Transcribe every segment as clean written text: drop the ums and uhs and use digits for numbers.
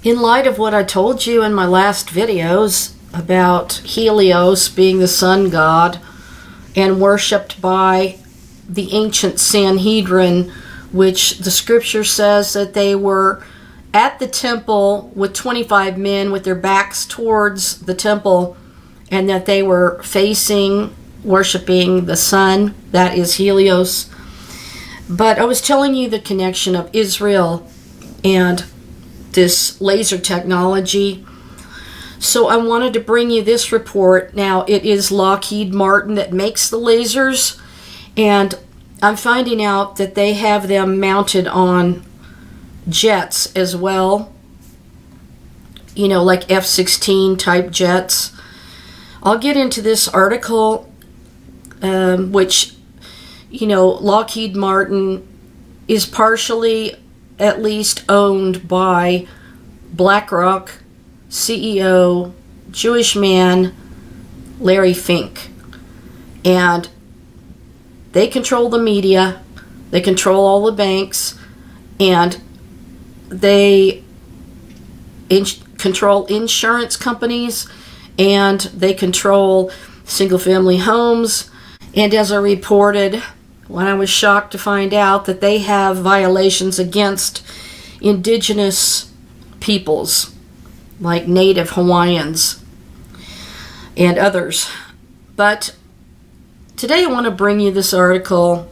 In light of what I told you in my last videos about Helios being the sun god and worshipped by the ancient Sanhedrin, which the scripture says that they were at the temple with 25 men with their backs towards the temple, and that they were facing, worshiping the sun, that is Helios. But I was telling you the connection of Israel and this laser technology. So I wanted to bring you this report. Now, it is Lockheed Martin that makes the lasers, and I'm finding out that they have them mounted on jets as well, you know, like F-16 type jets. I'll get into this article, which, you know, Lockheed Martin is partially at least owned by BlackRock CEO, Jewish man, Larry Fink. And they control the media, they control all the banks, and they control insurance companies, and they control single-family homes. And as I reported, when I was shocked to find out that they have violations against indigenous peoples, like Native Hawaiians and others. But today I want to bring you this article.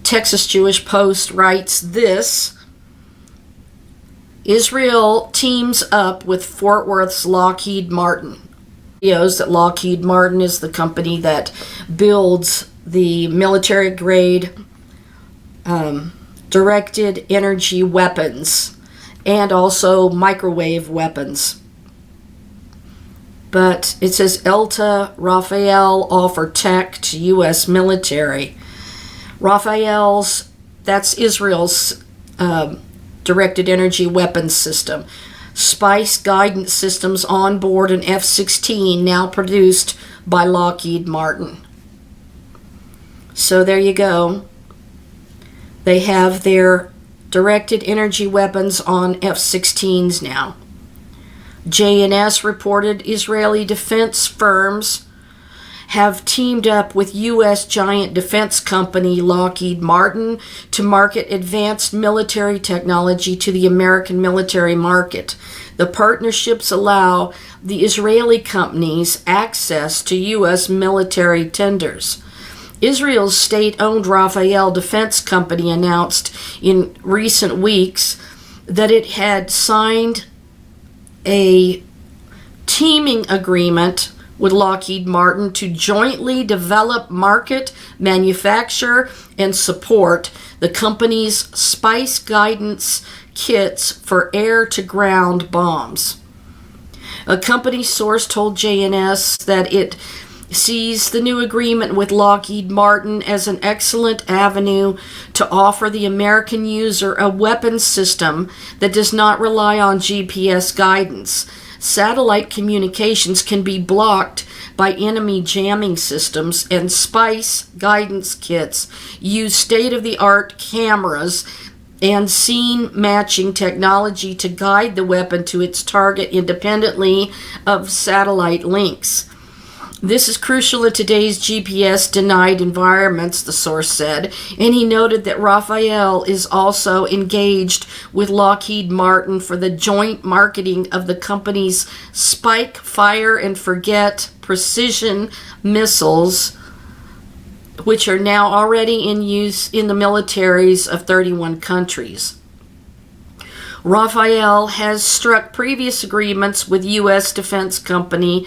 Texas Jewish Post writes this: Israel teams up with Fort Worth's Lockheed Martin. That Lockheed Martin is the company that builds the military-grade directed energy weapons and also microwave weapons. But it says Elta Rafael offer tech to U.S. military. Rafael's, that's Israel's directed energy weapons system. Spice guidance systems on board an F-16 now produced by Lockheed Martin. So there you go. They have their directed energy weapons on F-16s now. JNS reported Israeli defense firms have teamed up with U.S. giant defense company Lockheed Martin to market advanced military technology to the American military market. The partnerships allow the Israeli companies access to U.S. military tenders. Israel's state-owned Rafael Defense Company announced in recent weeks that it had signed a teaming agreement with Lockheed Martin to jointly develop, market, manufacture, and support the company's Spice guidance kits for air-to-ground bombs. A company source told JNS that it sees the new agreement with Lockheed Martin as an excellent avenue to offer the American user a weapons system that does not rely on GPS guidance. Satellite communications can be blocked by enemy jamming systems, and Spice guidance kits use state-of-the-art cameras and scene-matching technology to guide the weapon to its target independently of satellite links. This is crucial in today's GPS-denied environments, the source said, and he noted that Rafael is also engaged with Lockheed Martin for the joint marketing of the company's Spike Fire and Forget precision missiles, which are now already in use in the militaries of 31 countries. Rafael has struck previous agreements with U.S. defense company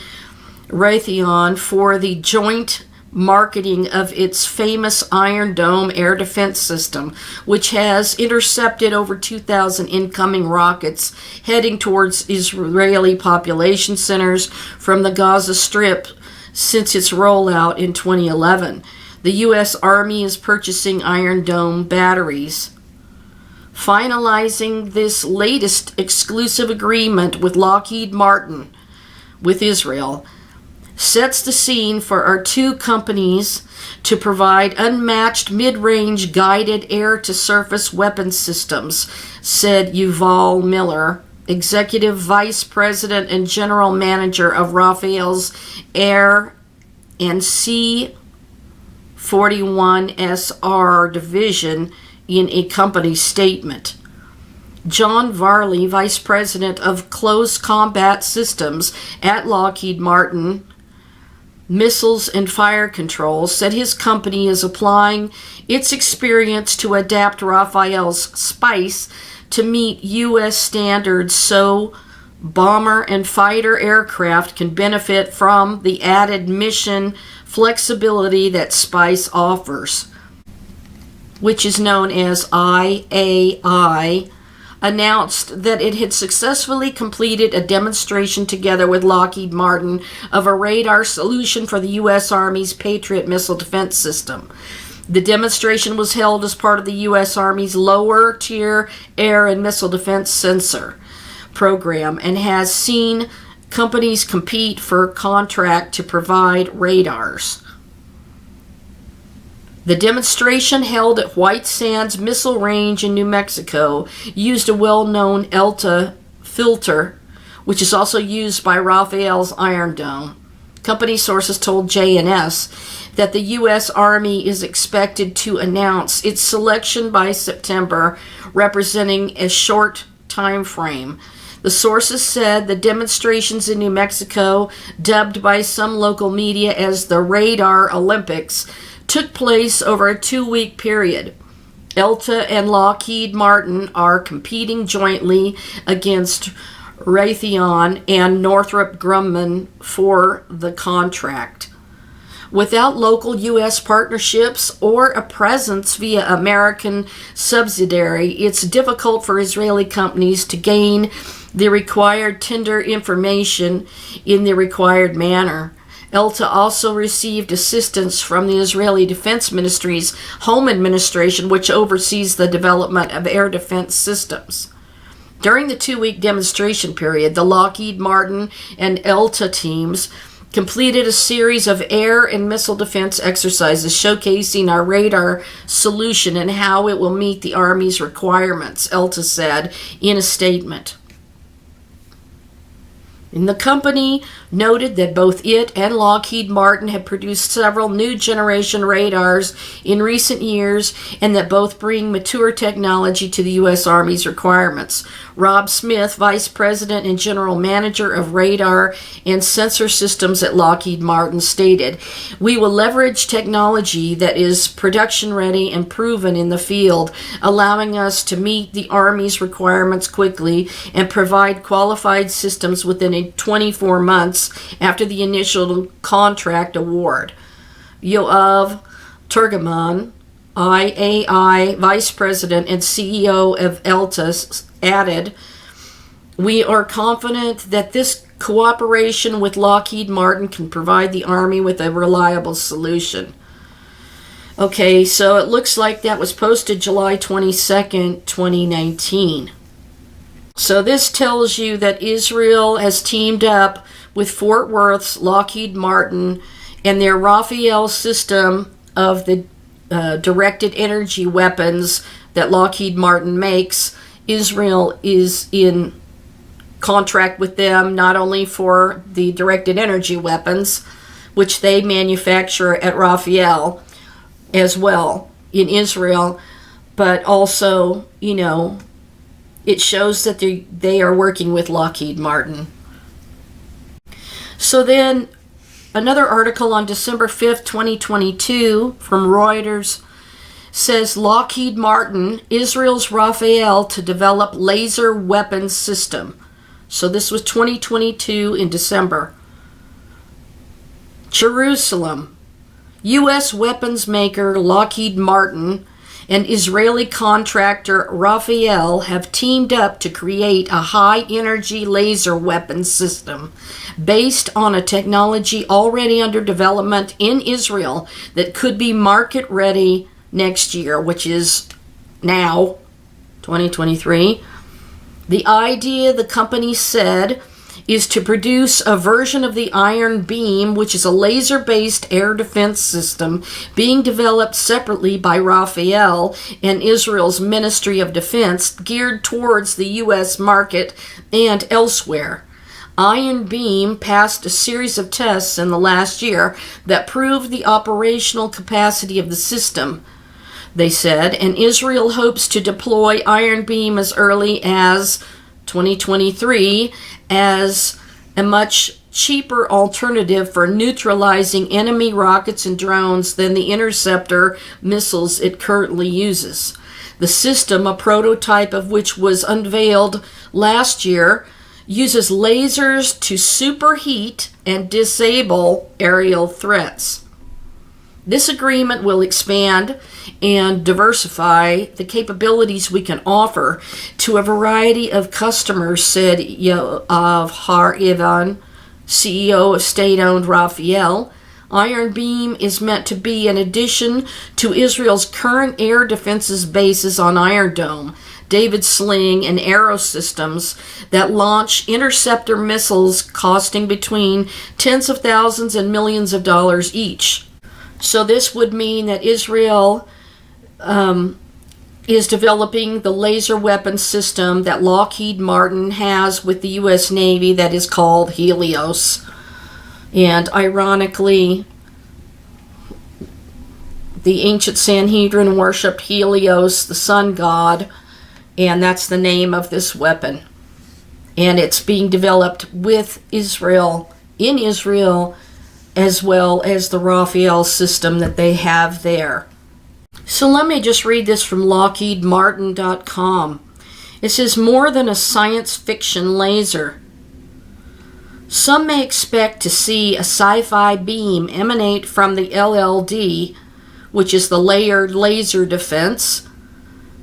Raytheon for the joint marketing of its famous Iron Dome air defense system, which has intercepted over 2,000 incoming rockets heading towards Israeli population centers from the Gaza Strip since its rollout in 2011. The U.S. Army is purchasing Iron Dome batteries. Finalizing this latest exclusive agreement with Lockheed Martin with Israel sets the scene for our two companies to provide unmatched mid-range guided air-to-surface weapon systems, said Yuval Miller, Executive Vice President and General Manager of Rafael's Air and C-41SR Division, in a company statement. John Varley, Vice President of Close Combat Systems at Lockheed Martin Missiles and Fire Control, said his company is applying its experience to adapt Rafael's SPICE to meet U.S. standards so bomber and fighter aircraft can benefit from the added mission flexibility that SPICE offers, which is known as IAI, announced that it had successfully completed a demonstration together with Lockheed Martin of a radar solution for the U.S. Army's Patriot missile defense system. The demonstration was held as part of the U.S. Army's lower-tier air and missile defense sensor program and has seen companies compete for a contract to provide radars. The demonstration, held at White Sands Missile Range in New Mexico, used a well-known ELTA filter, which is also used by Rafael's Iron Dome. Company sources told JNS that the U.S. Army is expected to announce its selection by September, representing a short time frame. The sources said the demonstrations in New Mexico, dubbed by some local media as the Radar Olympics, took place over a 2-week period. ELTA and Lockheed Martin are competing jointly against Raytheon and Northrop Grumman for the contract. Without local U.S. partnerships or a presence via American subsidiary, it's difficult for Israeli companies to gain the required tender information in the required manner. ELTA also received assistance from the Israeli Defense Ministry's Home Administration, which oversees the development of air defense systems. During the 2-week demonstration period, the Lockheed Martin and ELTA teams completed a series of air and missile defense exercises showcasing our radar solution and how it will meet the Army's requirements, ELTA said in a statement. And the company noted that both it and Lockheed Martin have produced several new generation radars in recent years and that both bring mature technology to the U.S. Army's requirements. Rob Smith, Vice President and General Manager of Radar and Sensor Systems at Lockheed Martin, stated, "We will leverage technology that is production ready and proven in the field, allowing us to meet the Army's requirements quickly and provide qualified systems within 24 months after the initial contract award." Yoav Turgeman, IAI Vice President and CEO of ELTA, added, "We are confident that this cooperation with Lockheed Martin can provide the Army with a reliable solution." Okay, so it looks like that was posted July 22nd, 2019. So this tells you that Israel has teamed up with Fort Worth's Lockheed Martin and their Rafael system of the directed energy weapons that Lockheed Martin makes. Israel is in contract with them not only for the directed energy weapons, which they manufacture at Rafael as well in Israel, but also, it shows that they are working with Lockheed Martin. So then, another article on December 5th, 2022 from Reuters says Lockheed Martin, Israel's Rafael to develop laser weapons system. So this was 2022 in December. Jerusalem, U.S. weapons maker Lockheed Martin and Israeli contractor Rafael have teamed up to create a high-energy laser weapons system based on a technology already under development in Israel that could be market-ready next year, which is now, 2023. The idea, the company said, is to produce a version of the Iron Beam, which is a laser-based air defense system being developed separately by Rafael and Israel's Ministry of Defense, geared towards the U.S. market and elsewhere. Iron Beam passed a series of tests in the last year that proved the operational capacity of the system, they said, and Israel hopes to deploy Iron Beam as early as 2023 as a much cheaper alternative for neutralizing enemy rockets and drones than the interceptor missiles it currently uses. The system, a prototype of which was unveiled last year, uses lasers to superheat and disable aerial threats. This agreement will expand and diversify the capabilities we can offer to a variety of customers, said Yoav Har-Ivan, CEO of state-owned Rafael. Iron Beam is meant to be an addition to Israel's current air defenses bases on Iron Dome, David Sling, and Arrow systems that launch interceptor missiles costing between tens of thousands and millions of dollars each. So this would mean that Israel is developing the laser weapon system that Lockheed Martin has with the U.S. Navy that is called Helios. And ironically, the ancient Sanhedrin worshipped Helios, the sun god, and that's the name of this weapon. And it's being developed with Israel, in Israel, as well as the Rafael system that they have there. So let me just read this from LockheedMartin.com. It says, more than a science fiction laser. Some may expect to see a sci-fi beam emanate from the LLD, which is the layered laser defense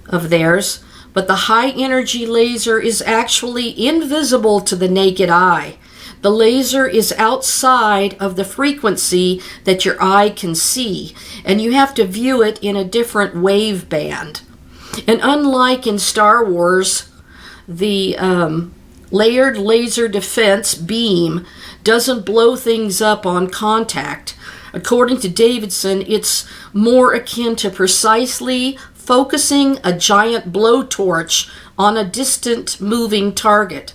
of theirs, but the high-energy laser is actually invisible to the naked eye. The laser is outside of the frequency that your eye can see, and you have to view it in a different wave band. And unlike in Star Wars, the layered laser defense beam doesn't blow things up on contact. According to Davidson, it's more akin to precisely focusing a giant blowtorch on a distant moving target.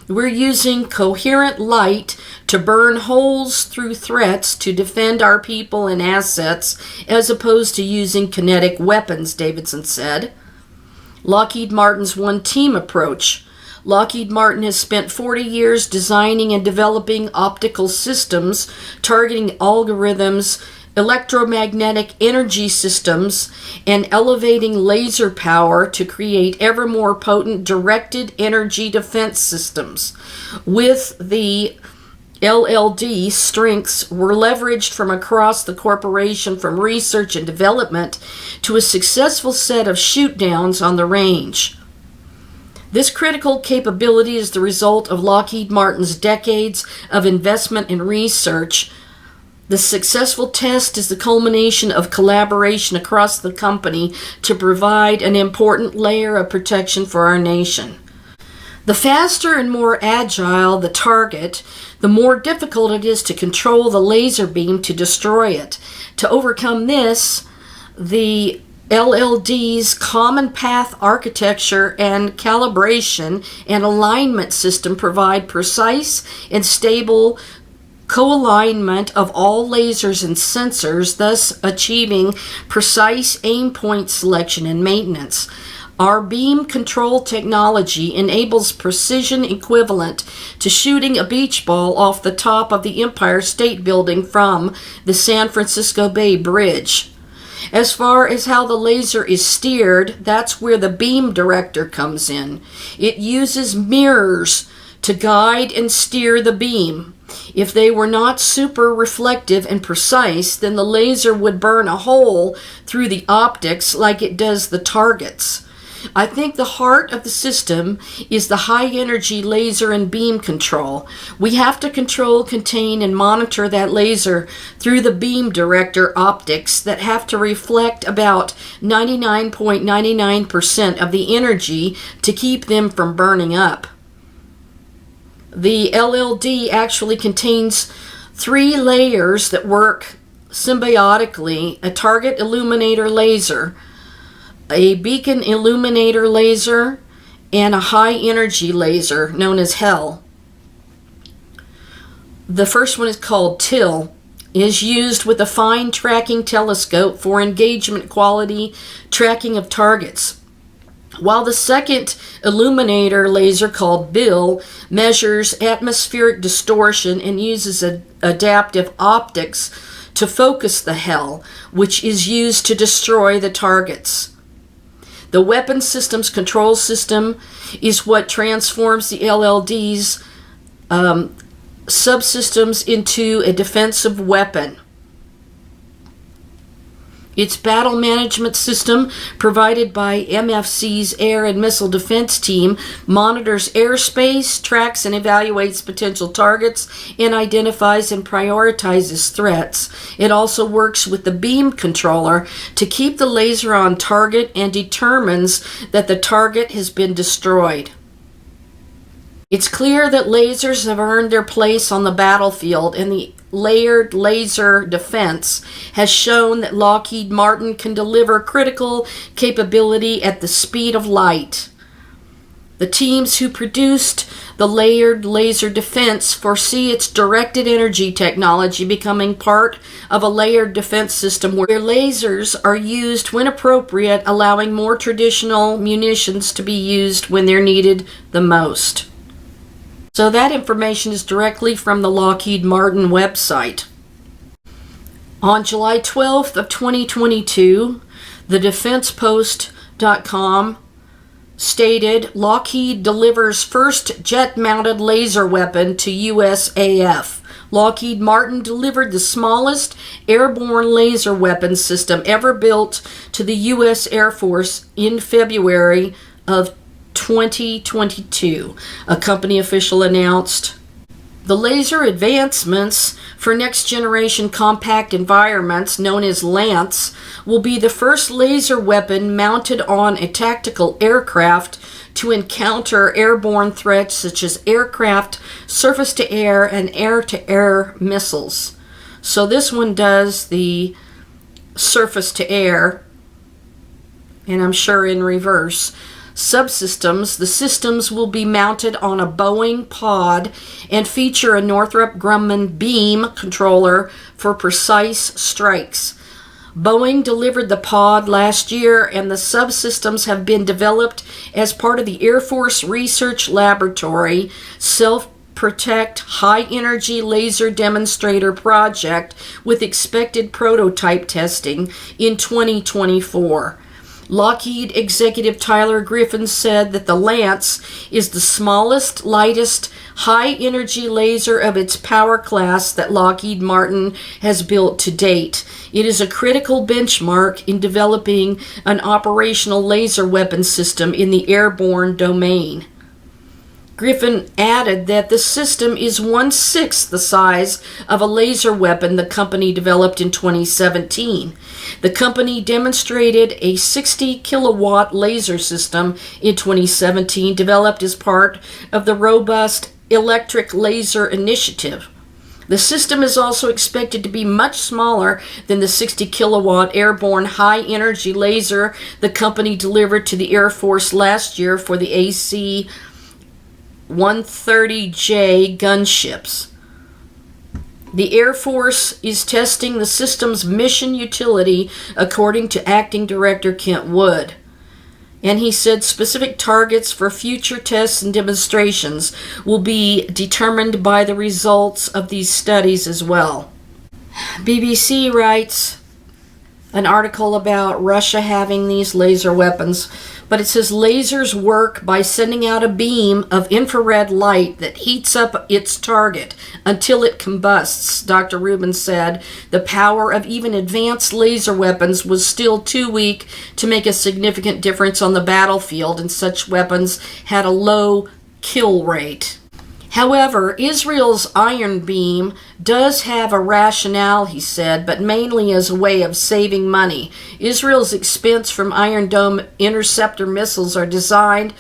We're using coherent light to burn holes through threats to defend our people and assets, as opposed to using kinetic weapons, Davidson said. Lockheed Martin's one-team approach. Lockheed Martin has spent 40 years designing and developing optical systems targeting algorithms, electromagnetic energy systems, and elevating laser power to create ever more potent directed energy defense systems. With the LLD, strengths were leveraged from across the corporation, from research and development to a successful set of shoot-downs on the range. This critical capability is the result of Lockheed Martin's decades of investment in research. The successful test is the culmination of collaboration across the company to provide an important layer of protection for our nation. The faster and more agile the target, the more difficult it is to control the laser beam to destroy it. To overcome this, the LLD's common path architecture and calibration and alignment system provide precise and stable co-alignment of all lasers and sensors, thus achieving precise aim point selection and maintenance. Our beam control technology enables precision equivalent to shooting a beach ball off the top of the Empire State Building from the San Francisco Bay Bridge. As far as how the laser is steered, that's where the beam director comes in. It uses mirrors to guide and steer the beam. If they were not super reflective and precise, then the laser would burn a hole through the optics like it does the targets. I think the heart of the system is the high-energy laser and beam control. We have to control, contain, and monitor that laser through the beam director optics that have to reflect about 99.99% of the energy to keep them from burning up. The LLD actually contains 3 layers that work symbiotically: a target illuminator laser, a beacon illuminator laser, and a high energy laser known as HEL. The first one is called TIL, is used with a fine tracking telescope for engagement quality tracking of targets, while the second illuminator laser, called BIL, measures atmospheric distortion and uses adaptive optics to focus the HEL, which is used to destroy the targets. The weapon systems control system is what transforms the LLD's subsystems into a defensive weapon. Its battle management system, provided by MFC's Air and Missile Defense Team, monitors airspace, tracks and evaluates potential targets, and identifies and prioritizes threats. It also works with the beam controller to keep the laser on target and determines that the target has been destroyed. It's clear that lasers have earned their place on the battlefield, and the layered laser defense has shown that Lockheed Martin can deliver critical capability at the speed of light. The teams who produced the layered laser defense foresee its directed energy technology becoming part of a layered defense system where lasers are used when appropriate, allowing more traditional munitions to be used when they're needed the most. So that information is directly from the Lockheed Martin website. On July 12th of 2022, the DefensePost.com stated Lockheed delivers first jet-mounted laser weapon to USAF. Lockheed Martin delivered the smallest airborne laser weapon system ever built to the U.S. Air Force in February of 2022, a company official announced. The laser advancements for next-generation compact environments, known as LANCE, will be the first laser weapon mounted on a tactical aircraft to encounter airborne threats such as aircraft, surface-to-air, and air-to-air missiles. So this one does the surface-to-air, and I'm sure in reverse. Subsystems. The systems will be mounted on a Boeing pod and feature a Northrop Grumman beam controller for precise strikes. Boeing delivered the pod last year, and the subsystems have been developed as part of the Air Force Research Laboratory Self-Protect High-Energy Laser Demonstrator Project, with expected prototype testing in 2024. Lockheed executive Tyler Griffin said that the Lance is the smallest, lightest, high-energy laser of its power class that Lockheed Martin has built to date. It is a critical benchmark in developing an operational laser weapon system in the airborne domain. Griffin added that the system is 1/6 the size of a laser weapon the company developed in 2017. The company demonstrated a 60-kilowatt laser system in 2017, developed as part of the Robust Electric Laser Initiative. The system is also expected to be much smaller than the 60-kilowatt airborne high-energy laser the company delivered to the Air Force last year for the AC-130J gunships. The Air Force is testing the system's mission utility, according to Acting Director Kent Wood. And he said specific targets for future tests and demonstrations will be determined by the results of these studies as well. BBC writes an article about Russia having these laser weapons, but it says lasers work by sending out a beam of infrared light that heats up its target until it combusts. Dr. Rubin said the power of even advanced laser weapons was still too weak to make a significant difference on the battlefield, and such weapons had a low kill rate. However, Israel's Iron Beam does have a rationale, he said, but mainly as a way of saving money. Israel's expense from Iron Dome interceptor missiles are designed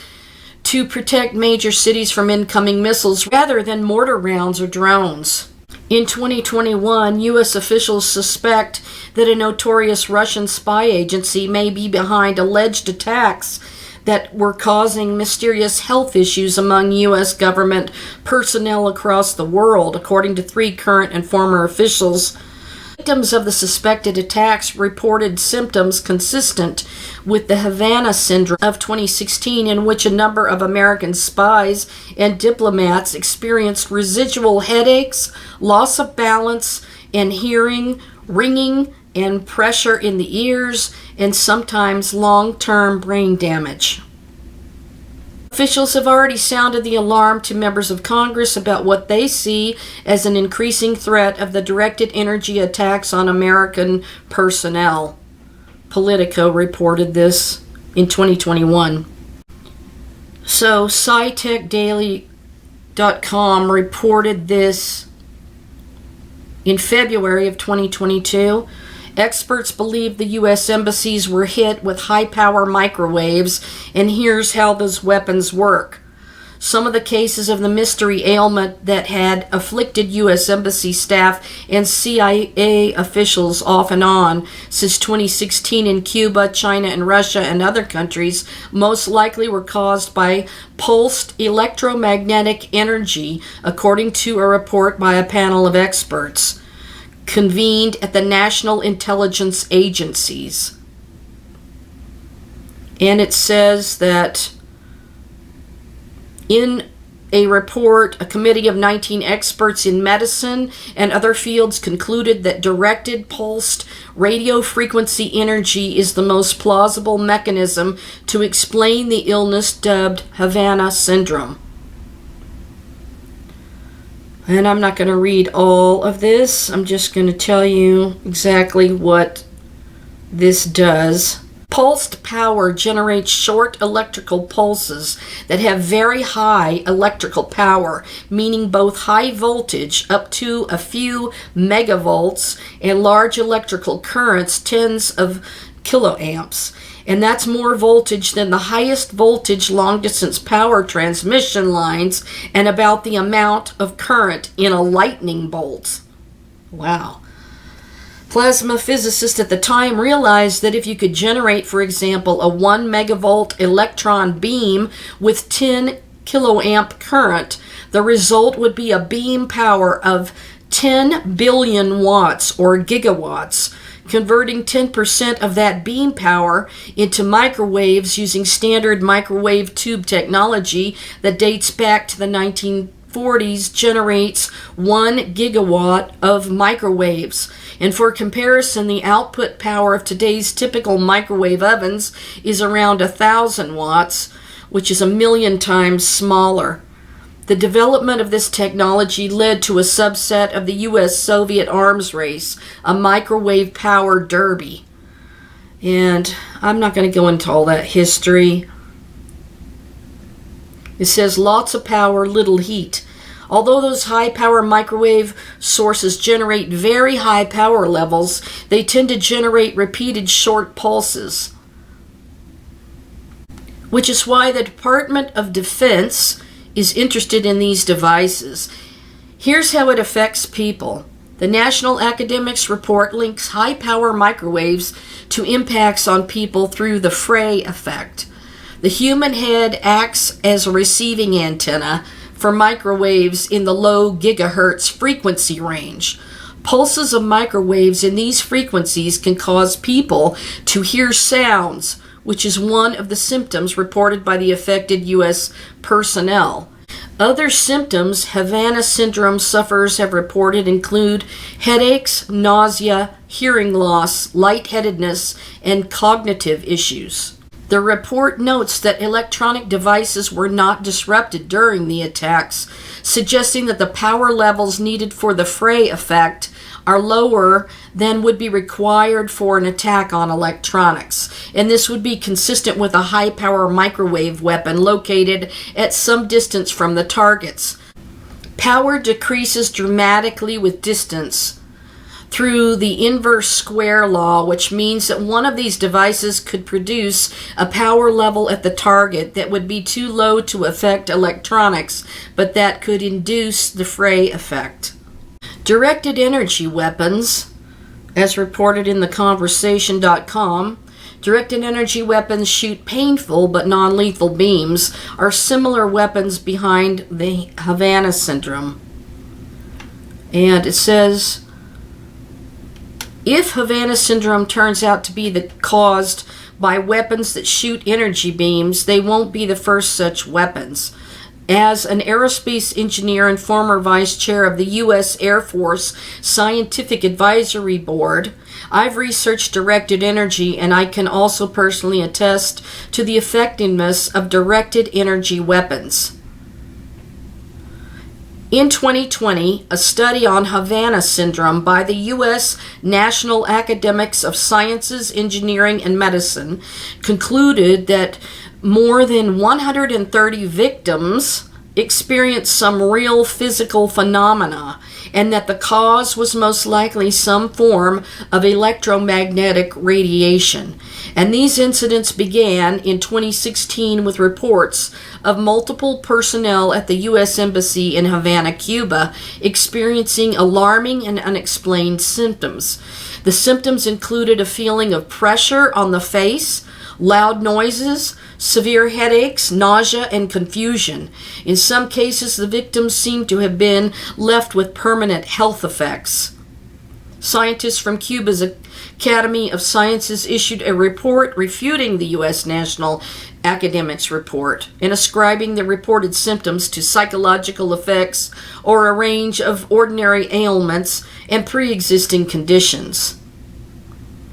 to protect major cities from incoming missiles rather than mortar rounds or drones. In 2021, U.S. officials suspect that a notorious Russian spy agency may be behind alleged attacks that were causing mysterious health issues among U.S. government personnel across the world, according to 3 current and former officials. Victims of the suspected attacks reported symptoms consistent with the Havana syndrome of 2016, in which a number of American spies and diplomats experienced residual headaches, loss of balance and hearing, ringing, and pressure in the ears, and sometimes long-term brain damage. Officials have already sounded the alarm to members of Congress about what they see as an increasing threat of the directed energy attacks on American personnel. Politico reported this in 2021. So, SciTechDaily.com reported this in February of 2022. Experts believe the U.S. embassies were hit with high-power microwaves, and here's how those weapons work. Some of the cases of the mystery ailment that had afflicted U.S. embassy staff and CIA officials off and on since 2016 in Cuba, China, and Russia and other countries most likely were caused by pulsed electromagnetic energy, according to a report by a panel of experts convened at the National Intelligence Agencies. And it says that in a report, a committee of 19 experts in medicine and other fields concluded that directed pulsed radio frequency energy is the most plausible mechanism to explain the illness dubbed Havana syndrome. And I'm not going to read all of this. I'm just going to tell you exactly what this does. Pulsed power generates short electrical pulses that have very high electrical power, meaning both high voltage up to a few megavolts and large electrical currents, tens of kiloamps. And that's more voltage than the highest voltage long-distance power transmission lines and about the amount of current in a lightning bolt. Wow. Plasma physicists at the time realized that if you could generate, for example, a 1 megavolt electron beam with 10 kiloamp current, the result would be a beam power of 10 billion watts or gigawatts, converting 10% of that beam power into microwaves using standard microwave tube technology that dates back to the 1940s generates 1 gigawatt of microwaves. And for comparison, the output power of today's typical microwave ovens is around 1,000 watts, which is 1,000,000 times smaller. The development of this technology led to a subset of the U.S.-Soviet arms race, a microwave power derby. And I'm not going to go into all that history. It says lots of power, little heat. Although those high-power microwave sources generate very high power levels, they tend to generate repeated short pulses, which is why the Department of Defense is interested in these devices. Here's how it affects people. The National Academics Report links high-power microwaves to impacts on people through the fray effect. The human head acts as a receiving antenna for microwaves in the low gigahertz frequency range. Pulses of microwaves in these frequencies can cause people to hear sounds, which is one of the symptoms reported by the affected U.S. personnel. Other symptoms Havana syndrome sufferers have reported include headaches, nausea, hearing loss, lightheadedness, and cognitive issues. The report notes that electronic devices were not disrupted during the attacks, suggesting that the power levels needed for the fray effect are lower than would be required for an attack on electronics. And this would be consistent with a high-power microwave weapon located at some distance from the targets. Power decreases dramatically with distance. through the inverse square law, which means that one of these devices could produce a power level at the target that would be too low to affect electronics, but that could induce the fray effect. Directed energy weapons, as reported in theconversation.com, directed energy weapons shoot painful but non-lethal beams, are similar weapons behind the Havana syndrome. And it says, if Havana syndrome turns out to be caused by weapons that shoot energy beams, they won't be the first such weapons. As an aerospace engineer and former vice chair of the U.S. Air Force Scientific Advisory Board, I've researched directed energy, and I can also personally attest to the effectiveness of directed energy weapons. In 2020, a study on Havana syndrome by the U.S. National Academies of Sciences, Engineering, and Medicine concluded that more than 130 victims experienced some real physical phenomena, and that the cause was most likely some form of electromagnetic radiation. And these incidents began in 2016 with reports of multiple personnel at the U.S. Embassy in Havana, Cuba, experiencing alarming and unexplained symptoms. The symptoms included a feeling of pressure on the face, loud noises, severe headaches, nausea, and confusion. In some cases, the victims seem to have been left with permanent health effects. Scientists from Cuba's Academy of Sciences issued a report refuting the U.S. National Academics report and ascribing the reported symptoms to psychological effects or a range of ordinary ailments and pre-existing conditions.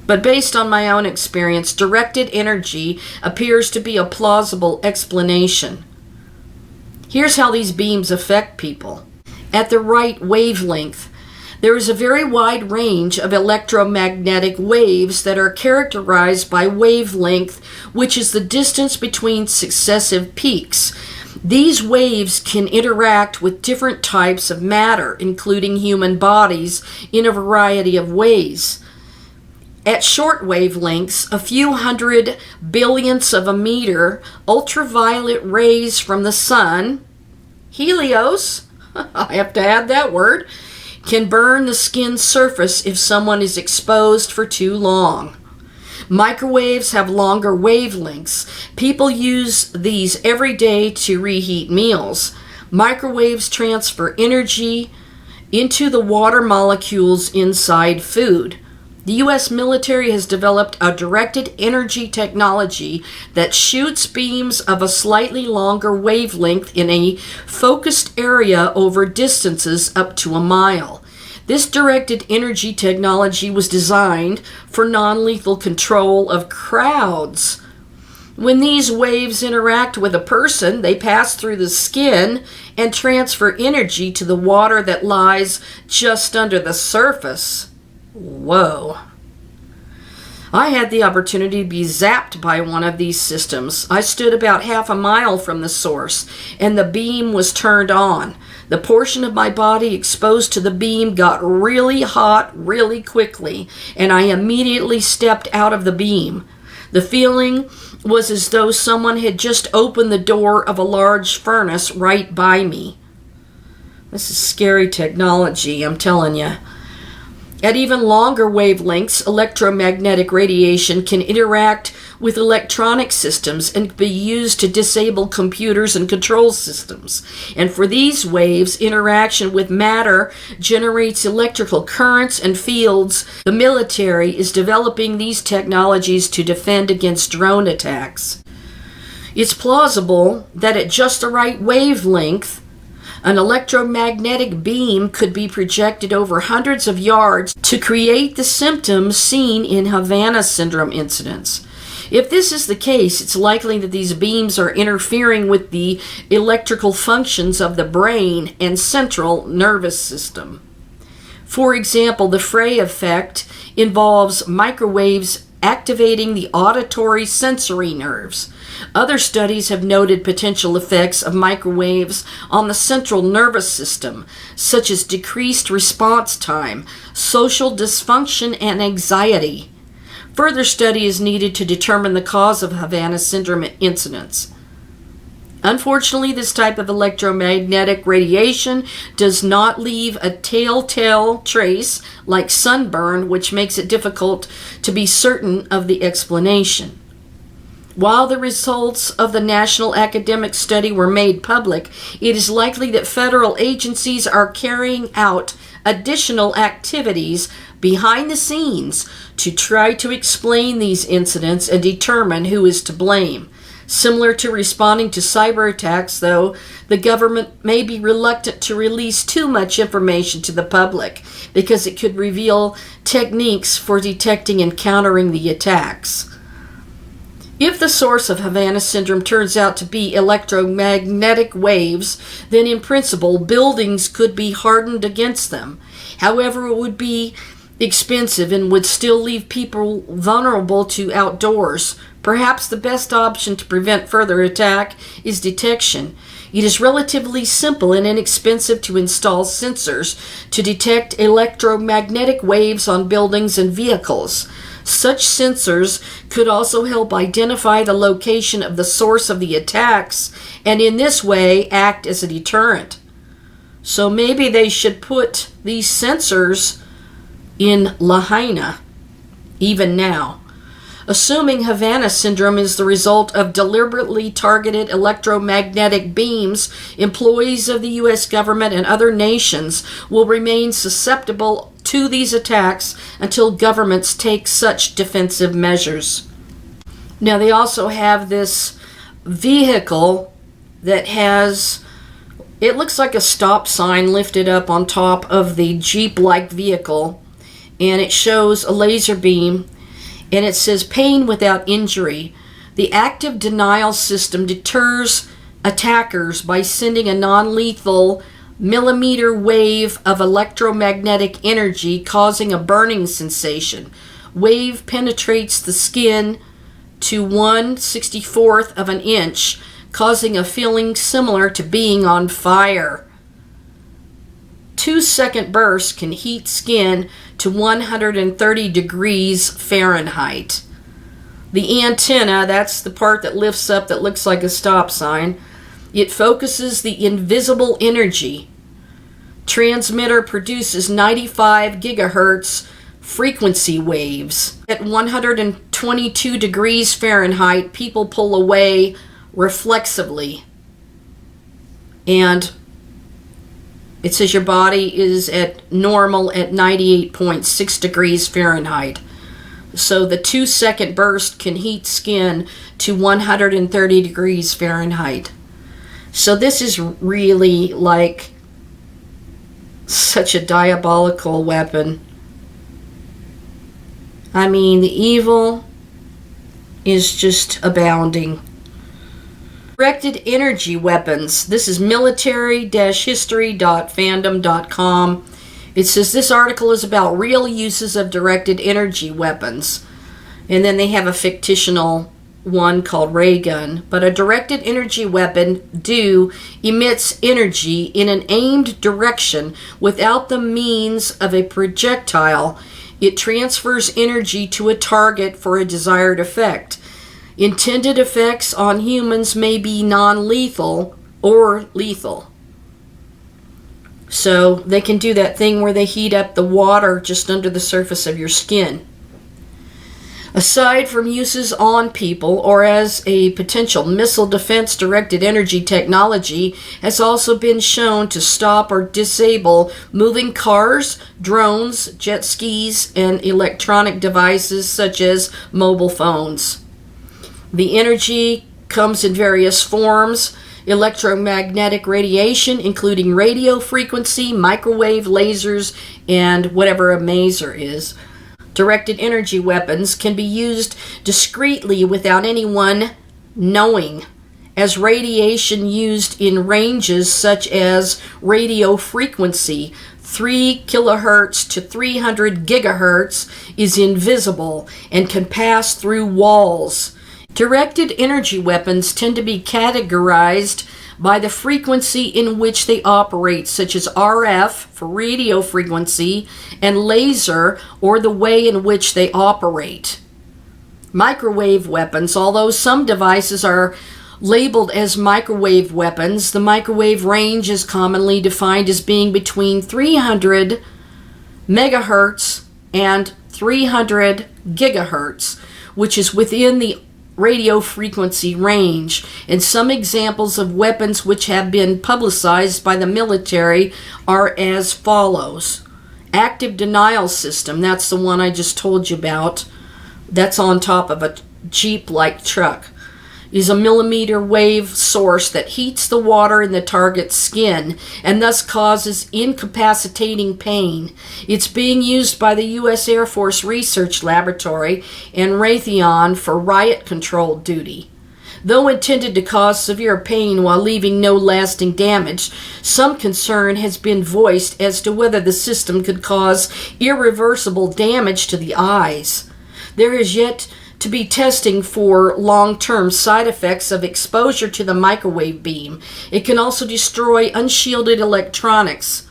But based on my own experience, directed energy appears to be a plausible explanation. Here's how these beams affect people. At the right wavelength, there is a very wide range of electromagnetic waves that are characterized by wavelength, which is the distance between successive peaks. These waves can interact with different types of matter, including human bodies, in a variety of ways. At short wavelengths, a few hundred billionths of a meter, ultraviolet rays from the sun, Helios, I have to add that word, can burn the skin surface if someone is exposed for too long. Microwaves have longer wavelengths. People use these every day to reheat meals. Microwaves transfer energy into the water molecules inside food. The U.S. military has developed a directed energy technology that shoots beams of a slightly longer wavelength in a focused area over distances up to a mile. This directed energy technology was designed for non-lethal control of crowds. When these waves interact with a person, they pass through the skin and transfer energy to the water that lies just under the surface. Whoa. I had the opportunity to be zapped by one of these systems. I stood about half a mile from the source, and the beam was turned on. The portion of my body exposed to the beam got really hot really quickly, and I immediately stepped out of the beam. The feeling was as though someone had just opened the door of a large furnace right by me. This is scary technology, I'm telling you. At even longer wavelengths, electromagnetic radiation can interact with electronic systems and be used to disable computers and control systems. And for these waves, interaction with matter generates electrical currents and fields. The military is developing these technologies to defend against drone attacks. It's plausible that at just the right wavelength, an electromagnetic beam could be projected over hundreds of yards to create the symptoms seen in Havana syndrome incidents. If this is the case, it's likely that these beams are interfering with the electrical functions of the brain and central nervous system. For example, the fray effect involves microwaves activating the auditory sensory nerves. Other studies have noted potential effects of microwaves on the central nervous system, such as decreased response time, social dysfunction, and anxiety. Further study is needed to determine the cause of Havana syndrome incidents. Unfortunately, this type of electromagnetic radiation does not leave a telltale trace like sunburn, which makes it difficult to be certain of the explanation. While the results of the national academic study were made public, it is likely that federal agencies are carrying out additional activities behind the scenes to try to explain these incidents and determine who is to blame. Similar to responding to cyber attacks, though, the government may be reluctant to release too much information to the public because it could reveal techniques for detecting and countering the attacks. If the source of Havana syndrome turns out to be electromagnetic waves, then in principle, buildings could be hardened against them. However, it would be expensive and would still leave people vulnerable to outdoors. Perhaps the best option to prevent further attack is detection. It is relatively simple and inexpensive to install sensors to detect electromagnetic waves on buildings and vehicles. Such sensors could also help identify the location of the source of the attacks and in this way act as a deterrent. So maybe they should put these sensors in Lahaina even now. Assuming Havana syndrome is the result of deliberately targeted electromagnetic beams, employees of the U.S. government and other nations will remain susceptible to these attacks until governments take such defensive measures. Now, they also have this vehicle that has, it looks like a stop sign lifted up on top of the Jeep-like vehicle, and it shows a laser beam. And it says, pain without injury. The active denial system deters attackers by sending a non-lethal millimeter wave of electromagnetic energy causing a burning sensation. Wave penetrates the skin to 1/64th of an inch, causing a feeling similar to being on fire. 2-second bursts can heat skin to 130 degrees Fahrenheit. The antenna, that's the part that lifts up that looks like a stop sign, it focuses the invisible energy. Transmitter produces 95 gigahertz frequency waves. At 122 degrees Fahrenheit, people pull away reflexively. And it says your body is at normal at 98.6 degrees Fahrenheit. So the 2-second burst can heat skin to 130 degrees Fahrenheit. So this is really like such a diabolical weapon. I mean, the evil is just abounding. Directed energy weapons. This is military-history.fandom.com. It says this article is about real uses of directed energy weapons. And then they have a fictional one called ray gun. But a directed energy weapon, emits energy in an aimed direction without the means of a projectile. It transfers energy to a target for a desired effect. Intended effects on humans may be non-lethal or lethal. So they can do that thing where they heat up the water just under the surface of your skin. Aside from uses on people or as a potential missile defense, directed energy technology has also been shown to stop or disable moving cars, drones, jet skis, and electronic devices such as mobile phones. The energy comes in various forms: electromagnetic radiation, including radio frequency, microwave, lasers, and whatever a maser is. Directed energy weapons can be used discreetly without anyone knowing, as radiation used in ranges such as radio frequency 3 kilohertz to 300 gigahertz is invisible and can pass through walls. Directed energy weapons tend to be categorized by the frequency in which they operate, such as RF for radio frequency and laser, or the way in which they operate. Microwave weapons, although some devices are labeled as microwave weapons, the microwave range is commonly defined as being between 300 megahertz and 300 gigahertz, which is within the radio frequency range. And some examples of weapons which have been publicized by the military are as follows. Active denial system, that's the one I just told you about. That's on top of a Jeep-like truck. Is a millimeter wave source that heats the water in the target's skin and thus causes incapacitating pain. It's being used by the U.S. Air Force Research Laboratory and Raytheon for riot control duty. Though intended to cause severe pain while leaving no lasting damage, some concern has been voiced as to whether the system could cause irreversible damage to the eyes. There is yet to be testing for long-term side effects of exposure to the microwave beam. It can also destroy unshielded electronics.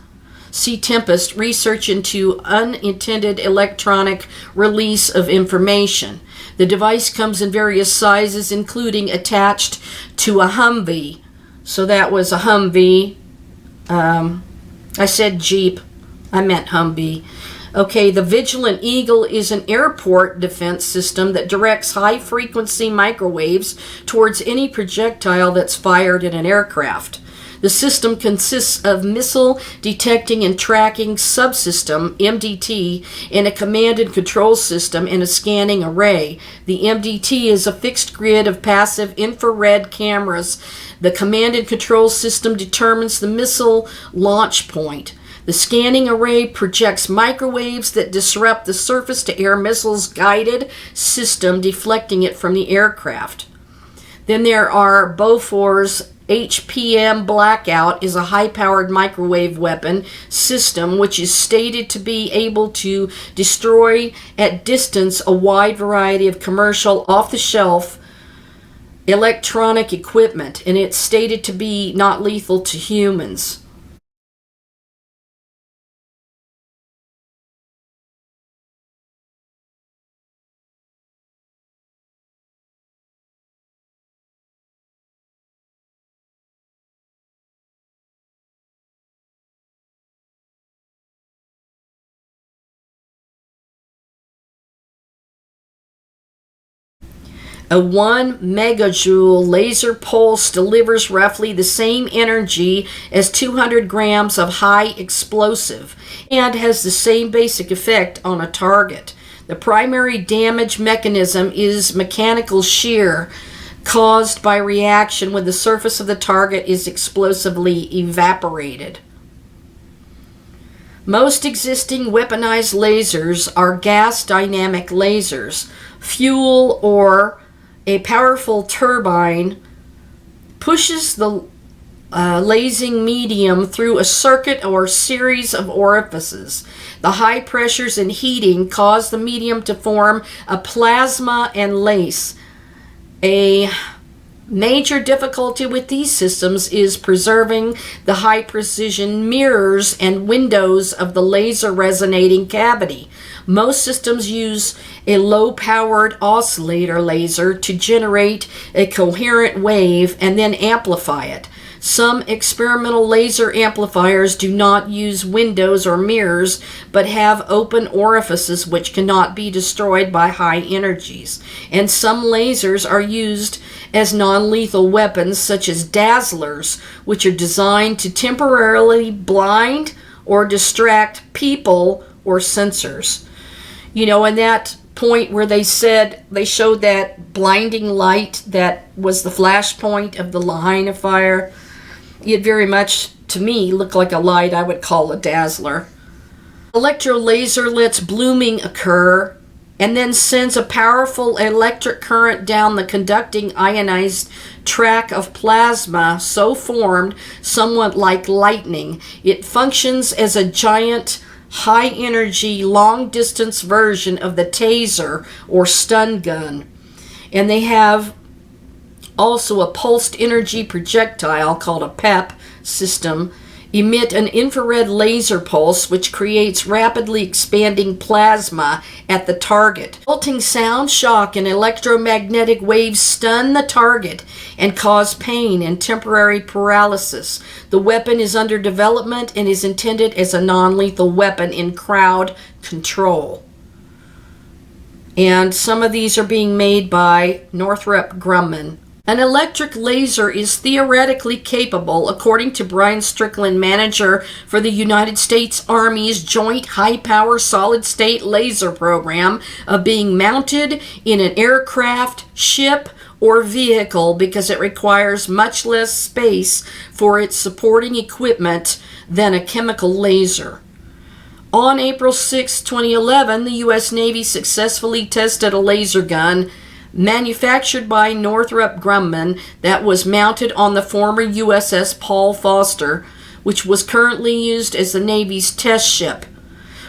See Tempest, research into unintended electronic release of information. The device comes in various sizes, including attached to a Humvee. So that was a Humvee. I said Jeep. I meant Humvee. Okay, the Vigilant Eagle is an airport defense system that directs high-frequency microwaves towards any projectile that's fired in an aircraft. The system consists of Missile Detecting and Tracking Subsystem, MDT, and a command and control system and a scanning array. The MDT is a fixed grid of passive infrared cameras. The command and control system determines the missile launch point. The scanning array projects microwaves that disrupt the surface-to-air missile's guided system, deflecting it from the aircraft. Then there are Bofor's HPM Blackout is a high-powered microwave weapon system which is stated to be able to destroy at distance a wide variety of commercial, off-the-shelf electronic equipment, and it's stated to be not lethal to humans. A 1 megajoule laser pulse delivers roughly the same energy as 200 grams of high explosive and has the same basic effect on a target. The primary damage mechanism is mechanical shear caused by reaction when the surface of the target is explosively evaporated. Most existing weaponized lasers are gas dynamic lasers. Fuel or a powerful turbine pushes the lasing medium through a circuit or series of orifices. The high pressures and heating cause the medium to form a plasma and lace. A major difficulty with these systems is preserving the high precision mirrors and windows of the laser resonating cavity. Most systems use a low-powered oscillator laser to generate a coherent wave and then amplify it. Some experimental laser amplifiers do not use windows or mirrors, but have open orifices which cannot be destroyed by high energies. And some lasers are used as non-lethal weapons, such as dazzlers, which are designed to temporarily blind or distract people or sensors. You know, and that point where they showed that blinding light that was the flashpoint of the Lahaina fire, it very much, to me, looked like a light I would call a dazzler. Electrolaser lets blooming occur and then sends a powerful electric current down the conducting ionized track of plasma so formed, somewhat like lightning. It functions as a giant high-energy, long-distance version of the taser or stun gun. And they have also a pulsed energy projectile called a PEP system, emit an infrared laser pulse which creates rapidly expanding plasma at the target. Resulting sound, shock, and electromagnetic waves stun the target and cause pain and temporary paralysis. The weapon is under development and is intended as a non-lethal weapon in crowd control. And some of these are being made by Northrop Grumman. An electric laser is theoretically capable, according to Brian Strickland, manager for the United States Army's Joint High-Power Solid-State Laser Program, of being mounted in an aircraft, ship, or vehicle because it requires much less space for its supporting equipment than a chemical laser. On April 6, 2011, the U.S. Navy successfully tested a laser gun manufactured by Northrop Grumman that was mounted on the former USS Paul Foster, which was currently used as the Navy's test ship.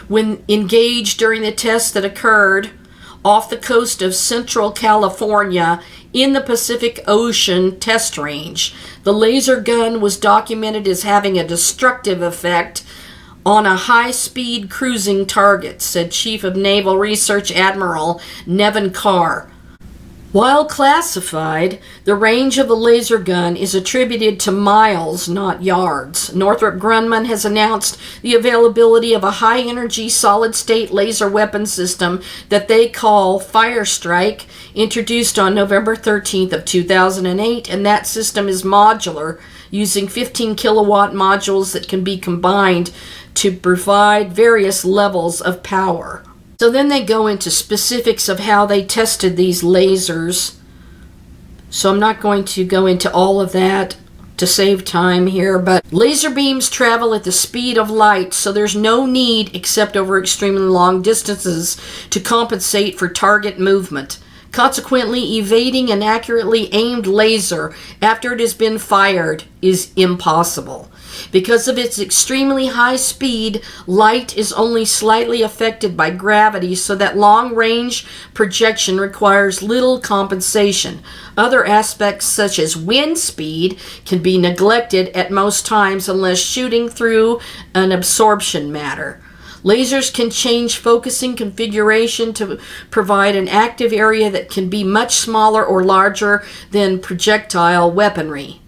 When engaged during the test that occurred off the coast of Central California in the Pacific Ocean test range, the laser gun was documented as having a destructive effect on a high-speed cruising target, said Chief of Naval Research Admiral Nevin Carr. While classified, the range of the laser gun is attributed to miles, not yards. Northrop Grumman has announced the availability of a high-energy solid-state laser weapon system that they call Firestrike, introduced on November 13th of 2008, and that system is modular, using 15-kilowatt modules that can be combined to provide various levels of power. So then they go into specifics of how they tested these lasers. So I'm not going to go into all of that to save time here, but laser beams travel at the speed of light, so there's no need, except over extremely long distances, to compensate for target movement. Consequently, evading an accurately aimed laser after it has been fired is impossible. Because of its extremely high speed, light is only slightly affected by gravity, so that long-range projection requires little compensation. Other aspects, such as wind speed, can be neglected at most times unless shooting through an absorption matter. Lasers can change focusing configuration to provide an active area that can be much smaller or larger than projectile weaponry.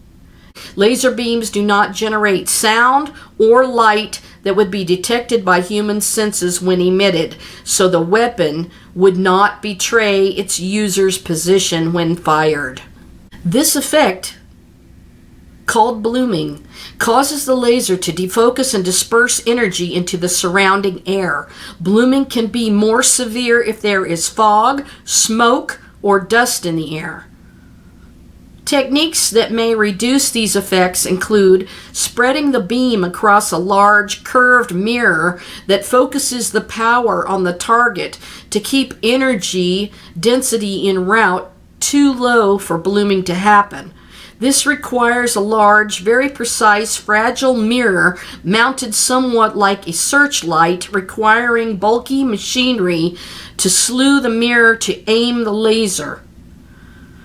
Laser beams do not generate sound or light that would be detected by human senses when emitted, so the weapon would not betray its user's position when fired. This effect, called blooming, causes the laser to defocus and disperse energy into the surrounding air. Blooming can be more severe if there is fog, smoke, or dust in the air. Techniques that may reduce these effects include spreading the beam across a large curved mirror that focuses the power on the target to keep energy density en route too low for blooming to happen. This requires a large, very precise, fragile mirror mounted somewhat like a searchlight, requiring bulky machinery to slew the mirror to aim the laser.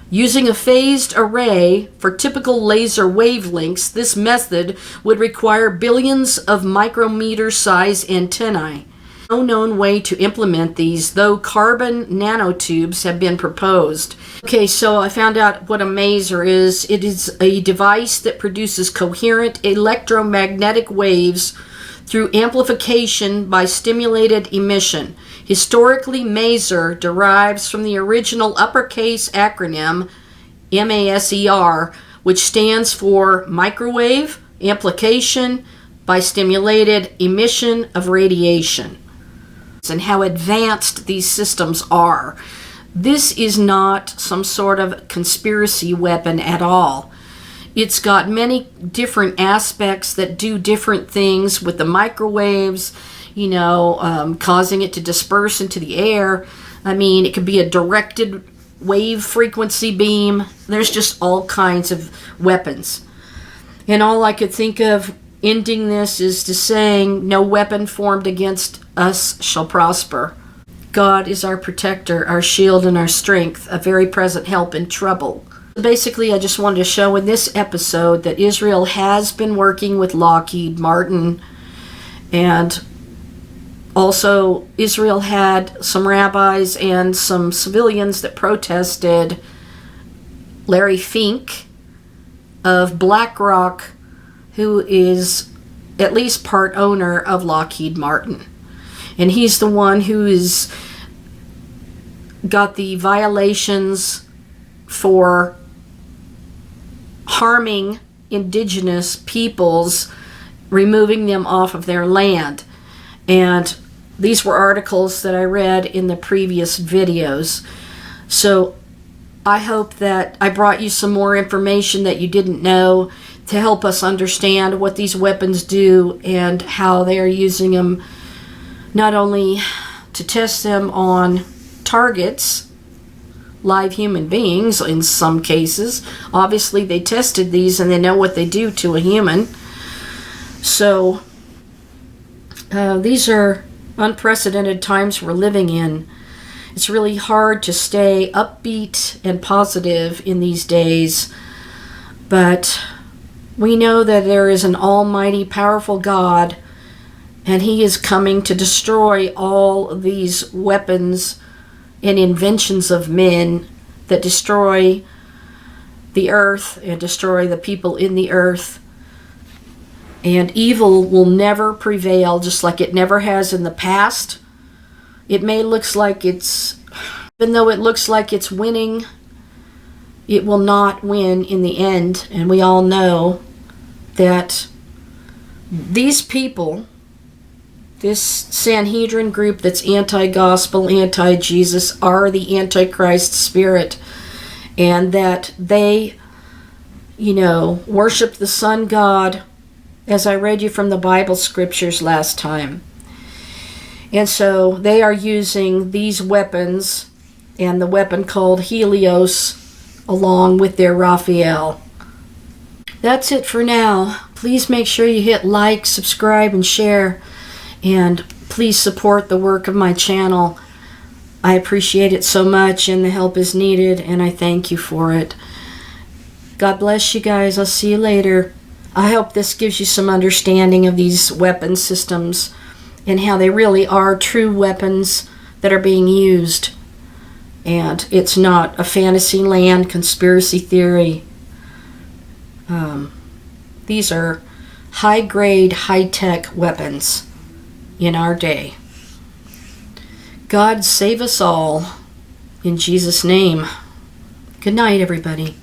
Using a phased array for typical laser wavelengths, this method would require billions of micrometer-size antennae. No known way to implement these, though carbon nanotubes have been proposed. Okay, so I found out what a maser is. It is a device that produces coherent electromagnetic waves through amplification by stimulated emission. Historically, maser derives from the original uppercase acronym MASER, which stands for microwave amplification by stimulated emission of radiation, and how advanced these systems are. This is not some sort of conspiracy weapon at all. It's got many different aspects that do different things with the microwaves, causing it to disperse into the air. I mean, it could be a directed wave frequency beam. There's just all kinds of weapons. And all I could think of ending this is to saying, no weapon formed against us shall prosper. God is our protector, our shield, and our strength, a very present help in trouble. Basically, I just wanted to show in this episode that Israel has been working with Lockheed Martin, and also Israel had some rabbis and some civilians that protested. Larry FINK of BlackRock, who is at least part owner of Lockheed Martin. And he's the one who is got the violations for harming indigenous peoples, removing them off of their land. And these were articles that I read in the previous videos. So I hope that I brought you some more information that you didn't know to help us understand what these weapons do and how they are using them, not only to test them on targets, live human beings in some cases. Obviously they tested these and they know what they do to a human. So these are unprecedented times we're living in. It's really hard to stay upbeat and positive in these days, but we know that there is an almighty, powerful God, and He is coming to destroy all these weapons and inventions of men that destroy the earth and destroy the people in the earth. And evil will never prevail, just like it never has in the past. It may look like even though it looks like it's winning, it will not win in the end. And we all know that these people, this Sanhedrin group that's anti-gospel, anti-Jesus, are the Antichrist spirit. And that they, worship the sun god, as I read you from the Bible scriptures last time. And so they are using these weapons and the weapon called Helios along with their Raphael. That's it for now. Please make sure you hit like, subscribe, and share. And please support the work of my channel. I appreciate it so much, and the help is needed, and I thank you for it. God bless you guys. I'll see you later. I hope this gives you some understanding of these weapon systems and how they really are true weapons that are being used. And it's not a fantasy land conspiracy theory. These are high-grade, high-tech weapons in our day. God save us all in Jesus' name. Good night, everybody.